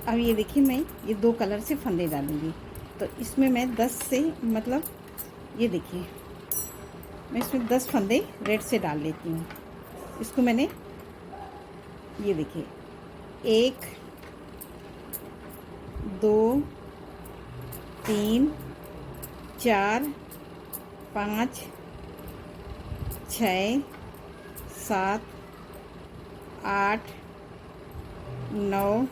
अब ये देखिए, मैं ये 2 कलर से फंदे डालूँगी। तो इसमें मैं 10 से, मतलब ये देखिए, मैं इसमें 10 फंदे रेड से डाल लेती हूँ। इसको मैंने, ये देखिए, 1 2 3 4 5 6 7 8 9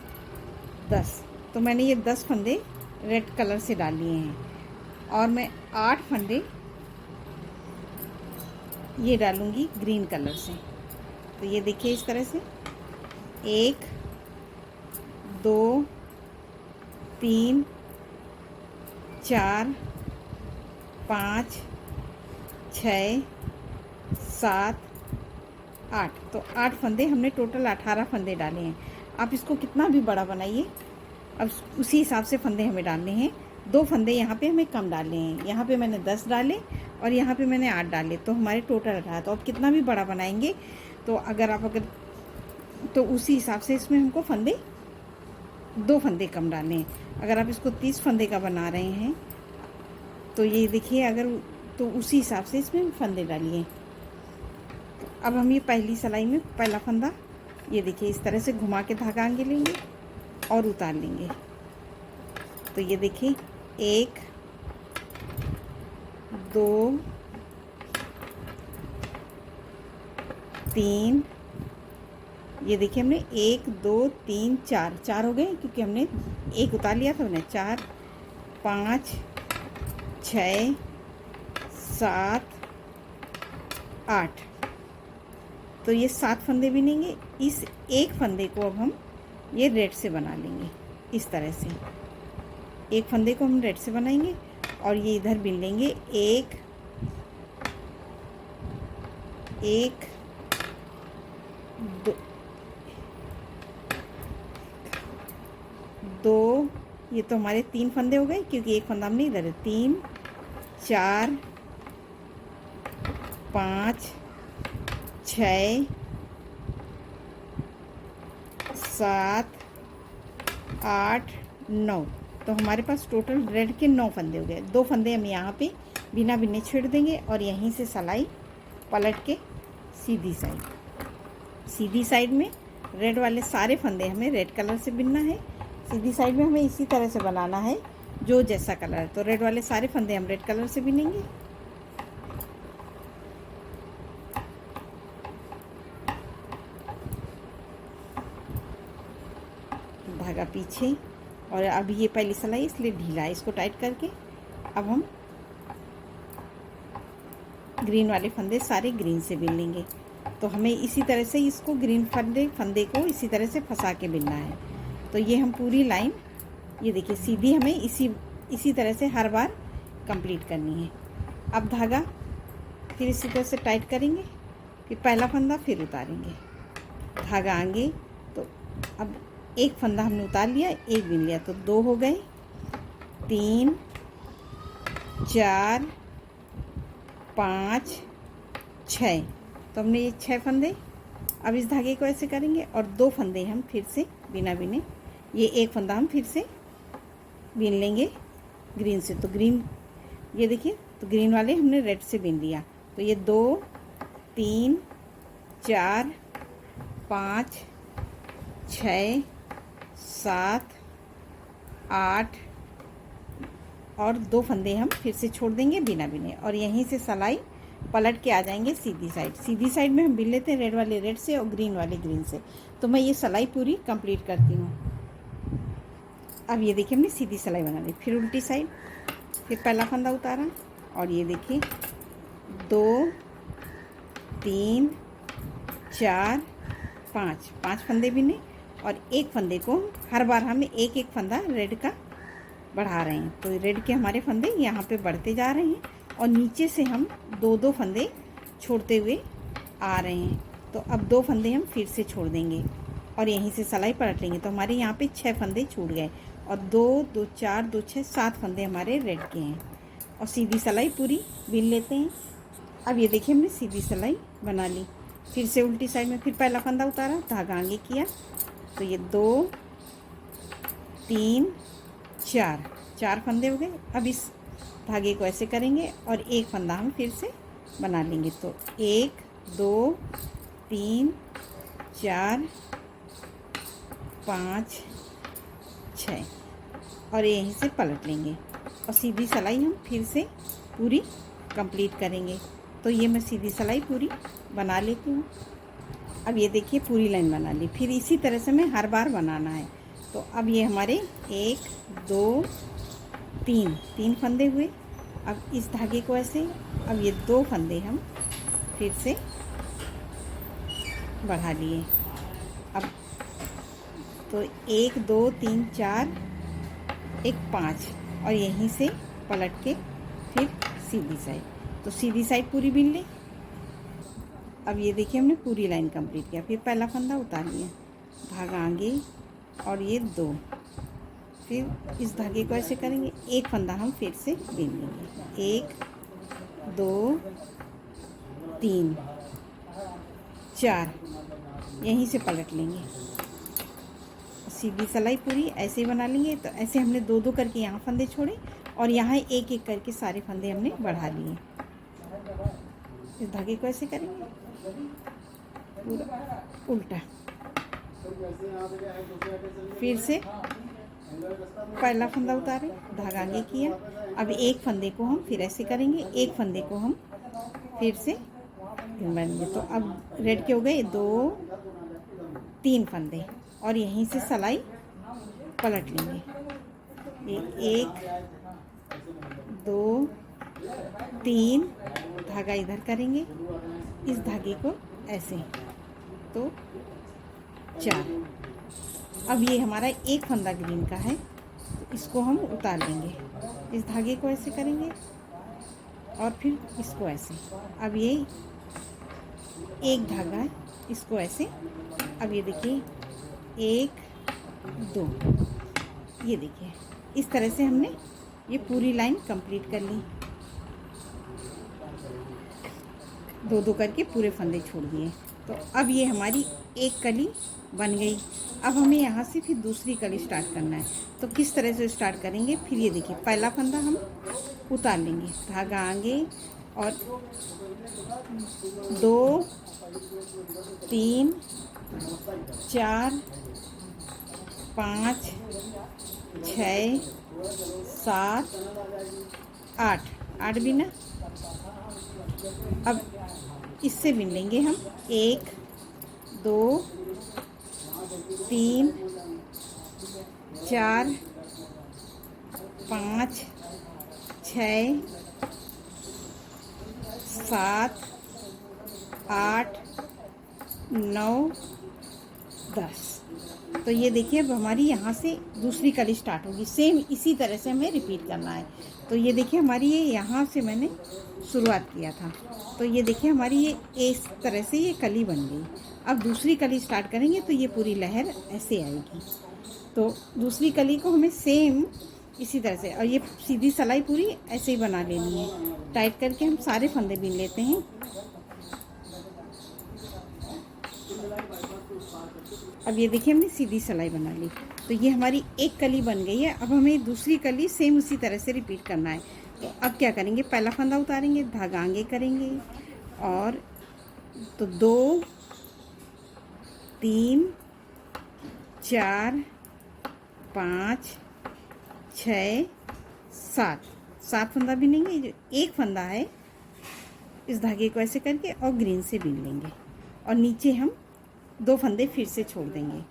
10। तो मैंने ये 10 फंदे रेड कलर से डाल लिए हैं, और मैं 8 फंदे ये डालूँगी ग्रीन कलर से। तो ये देखिए इस तरह से 1 2 3 4 5 6 7 8। तो 8 फंदे हमने, टोटल 18 फंदे डाले हैं। आप इसको कितना भी बड़ा बनाइए, अब उसी हिसाब से फंदे हमें डालने हैं। 2 फंदे यहाँ पे हमें कम डालने हैं। यहाँ पे मैंने 10 डाले और यहाँ पे मैंने 8 डाले, तो हमारे टोटल 18। तो अब कितना भी बड़ा बनाएंगे, तो अगर तो उसी हिसाब से इसमें हमको फंदे 2 फंदे कम डालने हैं। अगर आप इसको 30 फंदे का बना रहे हैं, तो ये देखिए, अगर तो उसी हिसाब से इसमें फंदे डालिए। अब हम ये पहली सिलाई में पहला फंदा, ये देखिए, इस तरह से घुमा के धागा आगे लेंगे और उतार लेंगे। तो ये देखिए 1 2 3, ये देखिए हमने 1 2 3 4 हो गए, क्योंकि हमने 1 उतार लिया था। हमने 4 5 6 7 8। तो ये 7 फंदे बिनेंगे। इस एक फंदे को अब हम ये रेड से बना लेंगे। इस तरह से एक फंदे को हम रेड से बनाएंगे, और ये इधर बिन लेंगे 1 1 2। ये तो हमारे 3 फंदे हो गए, क्योंकि एक फंदा हमने इधर है। 3 4 5 6 7 8 9। तो हमारे पास टोटल रेड के 9 फंदे हो गए। 2 फंदे हम यहाँ पे बिना बिने छेड़ देंगे, और यहीं से सिलाई पलट के सीधी साइड में रेड वाले सारे फंदे हमें रेड कलर से बिनना है। सीधी साइड में हमें इसी तरह से बनाना है, जो जैसा कलर है। तो रेड वाले सारे फंदे हम रेड कलर से बिनेंगे। धागा पीछे, और अभी ये पहली सिलाई इसलिए ढीला है, इसको टाइट करके अब हम ग्रीन वाले फंदे सारे ग्रीन से बिन लेंगे। तो हमें इसी तरह से इसको ग्रीन फंदे को इसी तरह से फंसा के बिनना है। तो ये हम पूरी लाइन, ये देखिए, सीधी हमें इसी तरह से हर बार कंप्लीट करनी है। अब धागा फिर इसी तरह से टाइट करेंगे, फिर पहला फंदा फिर उतारेंगे, धागा आगे। तो अब एक फंदा हमने उतार लिया, एक बिन लिया, तो 2 हो गए, 3 4 5 6। तो हमने ये 6 फंदे। अब इस धागे को ऐसे करेंगे, और 2 फंदे हम फिर से बिना बिने, ये एक फंदा हम फिर से बिन लेंगे ग्रीन से। तो ग्रीन, ये देखिए, तो ग्रीन वाले हमने रेड से बिन लिया। तो ये 2 3 4 5 6 7 8, और 2 फंदे हम फिर से छोड़ देंगे बिना बिने, और यहीं से सिलाई पलट के आ जाएंगे सीधी साइड में हम बिन लेते हैं रेड वाले रेड से और ग्रीन वाले ग्रीन से। तो मैं ये सिलाई पूरी कंप्लीट करती हूँ। अब ये देखिए, हमने सीधी सिलाई बना ली। फिर उल्टी साइड, फिर पहला फंदा उतारा, और ये देखिए 2 3 4 5 फंदे बिने, और एक फंदे को हर बार हम एक फंदा रेड का बढ़ा रहे हैं। तो रेड के हमारे फंदे यहाँ पे बढ़ते जा रहे हैं, और नीचे से हम 2 4 छोड़ते हुए आ रहे हैं। तो अब 2 फंदे हम फिर से छोड़ देंगे, और यहीं से सिलाई पलट लेंगे। तो हमारे यहाँ पे 6 फंदे छूट गए, और 2 2 4 2 6 7 फंदे हमारे रेड के हैं, और सीधी सिलाई पूरी बिन लेते हैं। अब ये देखिए, हमने सीधी सिलाई बना ली। फिर से उल्टी साइड में फिर पहला फंदा उतारा, धागा आगे किया। तो ये 2 3 4, 4 फंदे हो गए। अब इस धागे को ऐसे करेंगे और एक फंदा हम फिर से बना लेंगे। तो 1 2 3 4 5 6 और यहीं से पलट लेंगे और सीधी सिलाई हम फिर से पूरी कंप्लीट करेंगे। तो ये मैं सीधी सिलाई पूरी बना लेती हूँ। अब ये देखिए पूरी लाइन बना ली। फिर इसी तरह से मैं हर बार बनाना है। तो अब ये हमारे 1 2 3 फंदे हुए। अब इस धागे को ऐसे, अब ये 2 फंदे हम फिर से बढ़ा लिए। अब तो 1 2 3 4 1 5 और यहीं से पलट के फिर सीधी साइड। तो सीधी साइड पूरी बिन ली। अब ये देखिए हमने पूरी लाइन कंप्लीट किया। फिर पहला फंदा उतार लिया, धागा आगे और ये 2। फिर इस धागे को ऐसे करेंगे, एक फंदा हम फिर से बिन लेंगे। 1 2 3 4 यहीं से पलट लेंगे। सीधी सिलाई पूरी ऐसे ही बना लेंगे। तो ऐसे हमने 2 करके यहाँ फंदे छोड़े और यहाँ 1 करके सारे फंदे हमने बढ़ा लिए। इस धागे को ऐसे करेंगे पूरा उल्टा। फिर से पहला फंदा उतारे, धागा आगे किया। अब एक फंदे को हम फिर ऐसे करेंगे, एक फंदे को हम फिर से बनाएंगे। तो अब रेड के हो गए 2 3 फंदे और यहीं से सिलाई पलट लेंगे। 1 2 3 धागा इधर करेंगे, इस धागे को ऐसे, तो 4। अब ये हमारा एक फंदा ग्रीन का है, तो इसको हम उतार लेंगे। इस धागे को ऐसे करेंगे और फिर इसको ऐसे। अब ये एक धागा है, इसको ऐसे। अब ये देखिए 1 2, ये देखिए इस तरह से हमने ये पूरी लाइन कंप्लीट कर ली। 2 करके पूरे फंदे छोड़ दिए। तो अब ये हमारी एक कली बन गई। अब हमें यहाँ से फिर दूसरी कली स्टार्ट करना है। तो किस तरह से स्टार्ट करेंगे, फिर ये देखिए पहला फंदा हम उतार लेंगे, धागा आगे और 2 3 4 5 6 7 8 बिना। अब इससे बिन लेंगे हम 1 2 3 4 5 6 7 8 9 10। तो ये देखिए अब हमारी यहाँ से दूसरी कली स्टार्ट होगी। सेम इसी तरह से हमें रिपीट करना है। तो ये देखिए हमारी ये यहाँ से मैंने शुरुआत किया था। तो ये देखिए हमारी ये इस तरह से ये कली बन गई। अब दूसरी कली स्टार्ट करेंगे तो ये पूरी लहर ऐसे आएगी। तो दूसरी कली को हमें सेम इसी तरह से, और ये सीधी सिलाई पूरी ऐसे ही बना लेनी है। टाइट करके हम सारे फंदे बीन लेते हैं। अब ये देखिए हमने सीधी सिलाई बना ली। तो ये हमारी एक कली बन गई है। अब हमें दूसरी कली सेम उसी तरह से रिपीट करना है। तो अब क्या करेंगे, पहला फंदा उतारेंगे, धागा आगे करेंगे और तो 2 3 4 5 6 7 फंदा बीनेंगे। जो एक फंदा है इस धागे को ऐसे करके और ग्रीन से बीन लेंगे और नीचे हम 2 फंदे फिर से छोड़ देंगे।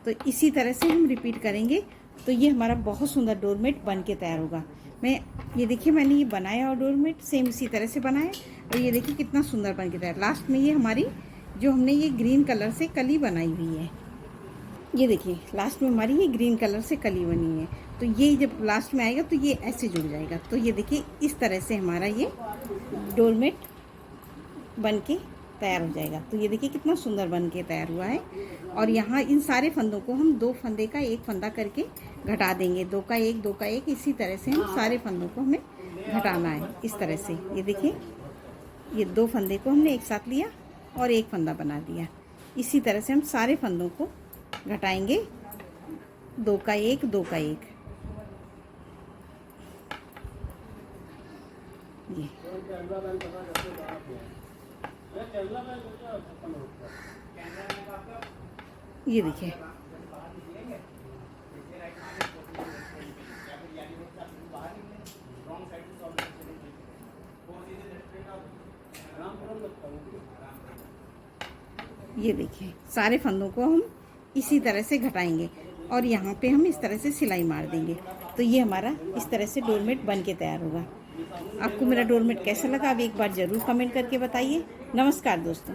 तो इसी तरह से हम रिपीट करेंगे। तो ये हमारा बहुत सुंदर डोरमेट बन के तैयार होगा। मैं ये देखिए मैंने ये बनाया और डोरमेट सेम इसी तरह से बनाया और ये देखिए कितना सुंदर बन के तैयार। लास्ट में ये हमारी जो हमने ये ग्रीन कलर से कली बनाई हुई है, ये देखिए लास्ट में हमारी ये ग्रीन कलर से कली बनी है। तो ये जब लास्ट में आएगा तो ये ऐसे जुड़ जाएगा। तो ये देखिए इस तरह से हमारा ये डोरमेट बन के तैयार हो जाएगा। तो ये देखिए कितना सुंदर बन के तैयार हुआ है। और यहाँ इन सारे फंदों को हम 2 फंदे का एक फंदा करके घटा देंगे। 2 का 1 2 का 1, इसी तरह से हम सारे फंदों को हमें घटाना है। इस तरह से ये देखिए ये 2 फंदे को हमने एक साथ लिया और एक फंदा बना दिया। इसी तरह से हम सारे फंदों को घटाएंगे 2 का 1, 2 का 1, ये देखिए। ये देखिए सारे फंदों को हम इसी तरह से घटाएंगे और यहाँ पे हम इस तरह से सिलाई मार देंगे, तो ये हमारा इस तरह से डोरमेट बन के तैयार होगा। आपको मेरा डोरमेट कैसा लगा, अब एक बार ज़रूर कमेंट करके बताइए। नमस्कार दोस्तों।